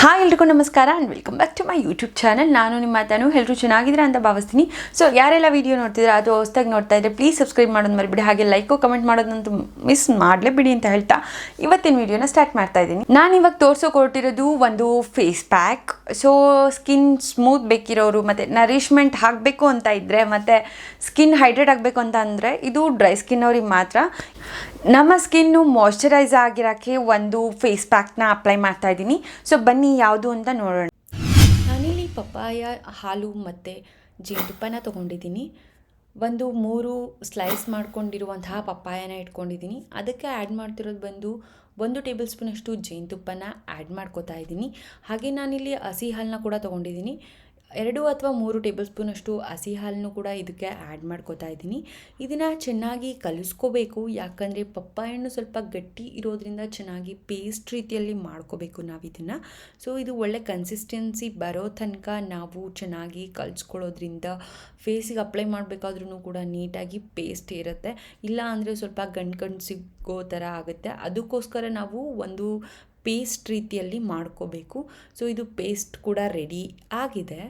Hi ಎಲ್ರಿಗೂ ನಮಸ್ಕಾರ and welcome back to my YouTube channel. ನಾನು ನಿಮ್ಮ ತಾನು ಎಲ್ಲರೂ ಚೆನ್ನಾಗಿದ್ದೀರಾ ಅಂತ ಭಾವಿಸ್ತೀನಿ. ಸೊ ಯಾರೆಲ್ಲ ವೀಡಿಯೋ ನೋಡ್ತಿದ್ರೆ ಅದು ಹೊಸದಾಗಿ ನೋಡ್ತಾ ಇದ್ದರೆ ಪ್ಲೀಸ್ ಸಬ್ಸ್ಕ್ರೈಬ್ ಮಾಡೋದು ಮರಿಬಿಡಿ, ಹಾಗೆ ಲೈಕು ಕಮೆಂಟ್ ಮಾಡೋದಂತೂ ಮಿಸ್ ಮಾಡಲೇಬಿಡಿ ಅಂತ ಹೇಳ್ತಾ ಇವತ್ತಿನ ವೀಡಿಯೋನ ಸ್ಟಾರ್ಟ್ ಮಾಡ್ತಾ ಇದ್ದೀನಿ. ನಾನು ಇವಾಗ ತೋರಿಸೋಕೊಟ್ಟಿರೋದು ಒಂದು face pack. So skin smooth ಬೇಕಿರೋರು ಮತ್ತು ನರಿಷ್ಮೆಂಟ್ ಆಗಬೇಕು ಅಂತ ಇದ್ದರೆ ಮತ್ತು ಸ್ಕಿನ್ ಹೈಡ್ರೇಟ್ ಆಗಬೇಕು ಅಂತ ಅಂದರೆ ಇದು ಡ್ರೈ ಸ್ಕಿನ್ ಅವ್ರಿಗೆ ಮಾತ್ರ. ನಮ್ಮ ಸ್ಕಿನ್ನು ಮಾಯ್ಶ್ಚರೈಸ್ ಆಗಿರೋಕ್ಕೆ ಒಂದು ಫೇಸ್ ಪ್ಯಾಕ್ನ ಅಪ್ಲೈ ಮಾಡ್ತಾ ಇದ್ದೀನಿ. ಸೊ ಬನ್ನಿ ಯಾವುದು ಅಂತ ನೋಡೋಣ. ನಾನಿಲ್ಲಿ ಪಪ್ಪಾಯ ಹಾಲು ಮತ್ತು ಜೇನುತುಪ್ಪನ ತೊಗೊಂಡಿದ್ದೀನಿ. ಒಂದು 3 ಸ್ಲೈಸ್ ಮಾಡ್ಕೊಂಡಿರುವಂತಹ ಪಪ್ಪಾಯನ ಇಟ್ಕೊಂಡಿದ್ದೀನಿ. ಅದಕ್ಕೆ ಆ್ಯಡ್ ಮಾಡ್ತಿರೋದು ಬಂದು 1 ಟೇಬಲ್ ಸ್ಪೂನಷ್ಟು ಜೇನುತುಪ್ಪನ ಆ್ಯಡ್ ಮಾಡ್ಕೋತಾ ಇದ್ದೀನಿ. ಹಾಗೆ ನಾನಿಲ್ಲಿ ಹಸಿ ಹಾಲನ್ನ ಕೂಡ ತೊಗೊಂಡಿದ್ದೀನಿ. 2 ಅಥವಾ 3 ಟೇಬಲ್ ಸ್ಪೂನಷ್ಟು ಹಸಿ ಹಾಲನ್ನು ಕೂಡ ಇದಕ್ಕೆ ಆ್ಯಡ್ ಮಾಡ್ಕೋತಾ ಇದ್ದೀನಿ. ಇದನ್ನು ಚೆನ್ನಾಗಿ ಕಲಿಸ್ಕೋಬೇಕು, ಯಾಕಂದರೆ ಪಪ್ಪಾಯಣ್ಣು ಸ್ವಲ್ಪ ಗಟ್ಟಿ ಇರೋದ್ರಿಂದ ಚೆನ್ನಾಗಿ ಪೇಸ್ಟ್ ರೀತಿಯಲ್ಲಿ ಮಾಡ್ಕೋಬೇಕು ನಾವು ಇದನ್ನು. ಸೊ ಇದು ಒಳ್ಳೆ ಕನ್ಸಿಸ್ಟೆನ್ಸಿ ಬರೋ ತನಕ ನಾವು ಚೆನ್ನಾಗಿ ಕಲಿಸ್ಕೊಳ್ಳೋದ್ರಿಂದ ಫೇಸಿಗೆ ಅಪ್ಲೈ ಮಾಡಬೇಕಾದ್ರೂ ಕೂಡ ನೀಟಾಗಿ ಪೇಸ್ಟ್ ಇರುತ್ತೆ. ಇಲ್ಲ ಅಂದರೆ ಸ್ವಲ್ಪ ಗಂಟು ಸಿಗೋ ಥರ ಆಗುತ್ತೆ. ಅದಕ್ಕೋಸ್ಕರ ನಾವು ಒಂದು ಪೇಸ್ಟ್ ರೀತಿಯಲ್ಲಿ ಮಾಡ್ಕೋಬೇಕು. ಸೊ ಇದು ಪೇಸ್ಟ್ ಕೂಡ ರೆಡಿ ಆಗಿದೆ.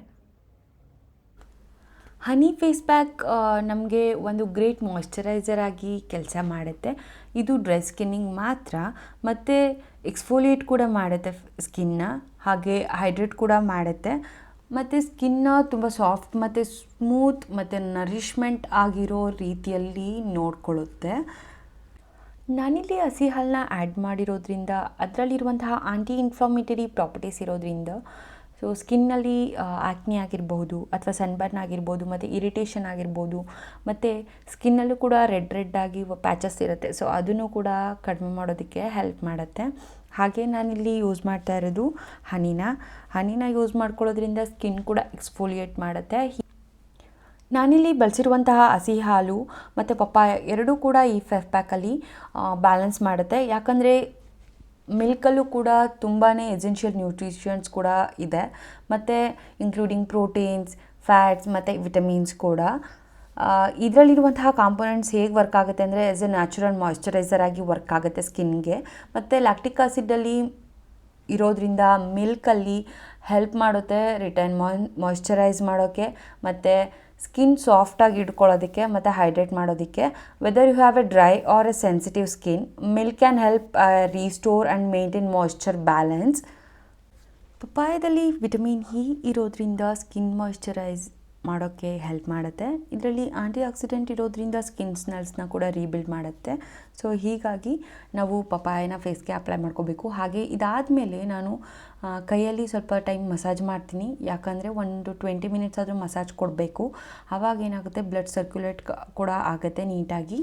ಹನಿ ಫೇಸ್ ಪ್ಯಾಕ್ ನಮಗೆ ಒಂದು ಗ್ರೇಟ್ ಮಾಯ್ಶ್ಚರೈಸರ್ ಆಗಿ ಕೆಲಸ ಮಾಡುತ್ತೆ. ಇದು ಡ್ರೈ ಸ್ಕಿನ್ನಿಗೆ ಮಾತ್ರ, ಮತ್ತು ಎಕ್ಸ್ಫೋಲಿಯೇಟ್ ಕೂಡ ಮಾಡುತ್ತೆ ಸ್ಕಿನ್ನ, ಹಾಗೆ ಹೈಡ್ರೇಟ್ ಕೂಡ ಮಾಡುತ್ತೆ, ಮತ್ತು ಸ್ಕಿನ್ನ ತುಂಬ ಸಾಫ್ಟ್ ಮತ್ತು ಸ್ಮೂತ್ ಮತ್ತು ನರಿಷ್ಮೆಂಟ್ ಆಗಿರೋ ರೀತಿಯಲ್ಲಿ ನೋಡ್ಕೊಳ್ಳುತ್ತೆ. ನಾನಿಲ್ಲಿ ಹಸಿ ಹಾಲನ್ನ ಆ್ಯಡ್ ಮಾಡಿರೋದ್ರಿಂದ ಅದರಲ್ಲಿರುವಂತಹ ಆಂಟಿ ಇನ್ಫ್ಲಾಮೇಟರಿ ಪ್ರಾಪರ್ಟೀಸ್ ಇರೋದ್ರಿಂದ ಸೊ ಸ್ಕಿನ್ನಲ್ಲಿ ಆ್ಯಕ್ನಿ ಆಗಿರ್ಬೋದು ಅಥವಾ ಸನ್ಬರ್ನ್ ಆಗಿರ್ಬೋದು ಮತ್ತು ಇರಿಟೇಷನ್ ಆಗಿರ್ಬೋದು, ಮತ್ತು ಸ್ಕಿನ್ನಲ್ಲೂ ಕೂಡ ರೆಡ್ ಆಗಿ ಪ್ಯಾಚಸ್ ಇರುತ್ತೆ. ಸೊ ಅದನ್ನು ಕೂಡ ಕಡಿಮೆ ಮಾಡೋದಕ್ಕೆ ಹೆಲ್ಪ್ ಮಾಡುತ್ತೆ. ಹಾಗೆ ನಾನಿಲ್ಲಿ ಯೂಸ್ ಮಾಡ್ತಾ ಇರೋದು ಹನಿನ ಯೂಸ್ ಮಾಡ್ಕೊಳ್ಳೋದ್ರಿಂದ ಸ್ಕಿನ್ ಕೂಡ ಎಕ್ಸ್ಫೋಲಿಯೇಟ್ ಮಾಡುತ್ತೆ. ನಾನಿಲ್ಲಿ ಬಳಸಿರುವಂತಹ ಹಸಿ ಹಾಲು ಮತ್ತು ಪಪ್ಪಾಯ ಎರಡೂ ಕೂಡ ಈ ಫೇಸ್ ಪ್ಯಾಕಲ್ಲಿ ಬ್ಯಾಲೆನ್ಸ್ ಮಾಡುತ್ತೆ. ಯಾಕಂದರೆ ಮಿಲ್ಕಲ್ಲೂ ಕೂಡ ತುಂಬಾ ಎಸೆನ್ಷಿಯಲ್ ನ್ಯೂಟ್ರಿಷನ್ಸ್ ಕೂಡ ಇದೆ, ಮತ್ತು ಇನ್ಕ್ಲೂಡಿಂಗ್ ಪ್ರೋಟೀನ್ಸ್, ಫ್ಯಾಟ್ಸ್ ಮತ್ತು ವಿಟಮಿನ್ಸ್ ಕೂಡ. ಇದರಲ್ಲಿರುವಂತಹ ಕಾಂಪೊನೆಂಟ್ಸ್ ಹೇಗೆ ವರ್ಕ್ ಆಗುತ್ತೆ ಅಂದರೆ ಆ್ಯಸ್ ಎ ನ್ಯಾಚುರಲ್ ಮಾಯ್ಶ್ಚರೈಸರ್ ಆಗಿ ವರ್ಕ್ ಆಗುತ್ತೆ ಸ್ಕಿನ್ಗೆ. ಮತ್ತು ಲ್ಯಾಕ್ಟಿಕ್ ಆಸಿಡಲ್ಲಿ ಇರೋದ್ರಿಂದ ಮಿಲ್ಕಲ್ಲಿ ಹೆಲ್ಪ್ ಮಾಡುತ್ತೆ ರಿಟರ್ನ್ ಮಾಯ್ಶ್ಚರೈಸ್ ಮಾಡೋಕ್ಕೆ, ಮತ್ತು ಸ್ಕಿನ್ ಸಾಫ್ಟಾಗಿ ಇಟ್ಕೊಳ್ಳೋದಕ್ಕೆ ಮತ್ತು ಹೈಡ್ರೇಟ್ ಮಾಡೋದಕ್ಕೆ. Whether you have a dry or a sensitive skin, milk can help restore and maintain moisture balance. ಪಪ್ಪಾಯದಲ್ಲಿ ವಿಟಮಿನ್ ಇ ಇರೋದ್ರಿಂದ ಸ್ಕಿನ್ ಮಾಯ್ಶ್ಚರೈಸ್ ಮಾಡೋಕ್ಕೆ ಹೆಲ್ಪ್ ಮಾಡುತ್ತೆ. ಇದರಲ್ಲಿ ಆಂಟಿ ಆಕ್ಸಿಡೆಂಟ್ ಇರೋದ್ರಿಂದ ಸ್ಕಿನ್ ಸ್ನೆಲ್ಸ್ನ ಕೂಡ ರೀಬಿಲ್ಡ್ ಮಾಡುತ್ತೆ. ಸೊ ಹೀಗಾಗಿ ನಾವು ಪಪ್ಪಾಯನ ಫೇಸ್ಗೆ ಅಪ್ಲೈ ಮಾಡ್ಕೋಬೇಕು. ಹಾಗೆ ಇದಾದಮೇಲೆ ನಾನು ಕೈಯಲ್ಲಿ ಸ್ವಲ್ಪ ಟೈಮ್ ಮಸಾಜ್ ಮಾಡ್ತೀನಿ, ಯಾಕಂದರೆ ಒಂದು 20 ಮಿನಿಟ್ಸ್ ಆದರೂ ಮಸಾಜ್ ಕೊಡಬೇಕು. ಆವಾಗ ಏನಾಗುತ್ತೆ, ಬ್ಲಡ್ ಸರ್ಕ್ಯುಲೇಟ್ ಕೂಡ ಆಗುತ್ತೆ ನೀಟಾಗಿ.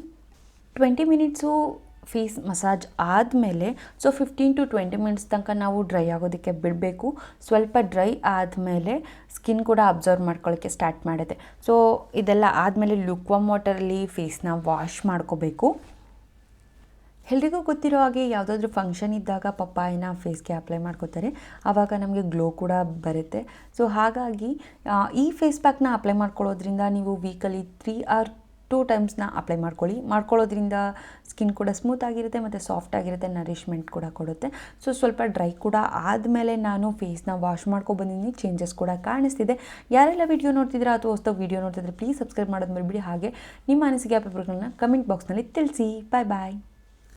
20 ಮಿನಿಟ್ಸು ಫೇಸ್ ಮಸಾಜ್ ಆದಮೇಲೆ ಸೊ 15 to 20 ಮಿನಿಟ್ಸ್ ತನಕ ನಾವು ಡ್ರೈ ಆಗೋದಕ್ಕೆ ಬಿಡಬೇಕು. ಸ್ವಲ್ಪ ಡ್ರೈ ಆದಮೇಲೆ ಸ್ಕಿನ್ ಕೂಡ ಅಬ್ಸರ್ವ್ ಮಾಡ್ಕೊಳ್ಳೋಕ್ಕೆ ಸ್ಟಾರ್ಟ್ ಮಾಡುತ್ತೆ. ಸೊ ಇದೆಲ್ಲ ಆದಮೇಲೆ ಲುಕ್ವಾಮ್ ವಾಟರಲ್ಲಿ ಫೇಸ್ನ ವಾಶ್ ಮಾಡ್ಕೋಬೇಕು. ಎಲ್ರಿಗೂ ಗೊತ್ತಿರೋ ಹಾಗೆ ಯಾವುದಾದ್ರೂ ಫಂಕ್ಷನ್ ಇದ್ದಾಗ ಪಪ್ಪಾಯನ ಫೇಸ್ಗೆ ಅಪ್ಲೈ ಮಾಡ್ಕೋತಾರೆ, ಆವಾಗ ನಮಗೆ ಗ್ಲೋ ಕೂಡ ಬರುತ್ತೆ. ಸೊ ಹಾಗಾಗಿ ಈ ಫೇಸ್ ಪ್ಯಾಕ್ನ ಅಪ್ಲೈ ಮಾಡ್ಕೊಳ್ಳೋದ್ರಿಂದ ನೀವು ವೀಕಲ್ಲಿ 3 or 2 ಟೈಮ್ಸ್ನ ಅಪ್ಲೈ ಮಾಡ್ಕೊಳ್ಳೋದ್ರಿಂದ ಸ್ಕಿನ್ ಕೂಡ ಸ್ಮೂತ್ ಆಗಿರುತ್ತೆ ಮತ್ತು ಸಾಫ್ಟ್ ಆಗಿರುತ್ತೆ, ನರಿಷ್ಮೆಂಟ್ ಕೂಡ ಕೊಡುತ್ತೆ. ಸೊ ಸ್ವಲ್ಪ ಡ್ರೈ ಕೂಡ ಆದಮೇಲೆ ನಾನು ಫೇಸ್ನ ವಾಶ್ ಮಾಡ್ಕೊಬಂದಿದ್ದೀನಿ. ಚೇಂಜಸ್ ಕೂಡ ಕಾಣಿಸ್ತಿದೆ. ಯಾರೆಲ್ಲ ವೀಡಿಯೋ ನೋಡ್ತಿದ್ರೆ ಅಥವಾ ಹೊಸದಾಗಿ ವೀಡಿಯೋ ನೋಡ್ತಿದ್ರೆ ಪ್ಲೀಸ್ ಸಬ್ಸ್ಕ್ರೈಬ್ ಮಾಡೋದು ಮರಿಬಿಡಿ. ಹಾಗೆ ನಿಮ್ಮ ಅನಿಸಿಕೆ ಅಭಿಪ್ರಾಯಗಳನ್ನ ಕಮೆಂಟ್ ಬಾಕ್ಸ್ನಲ್ಲಿ ತಿಳಿಸಿ. ಬಾಯ್.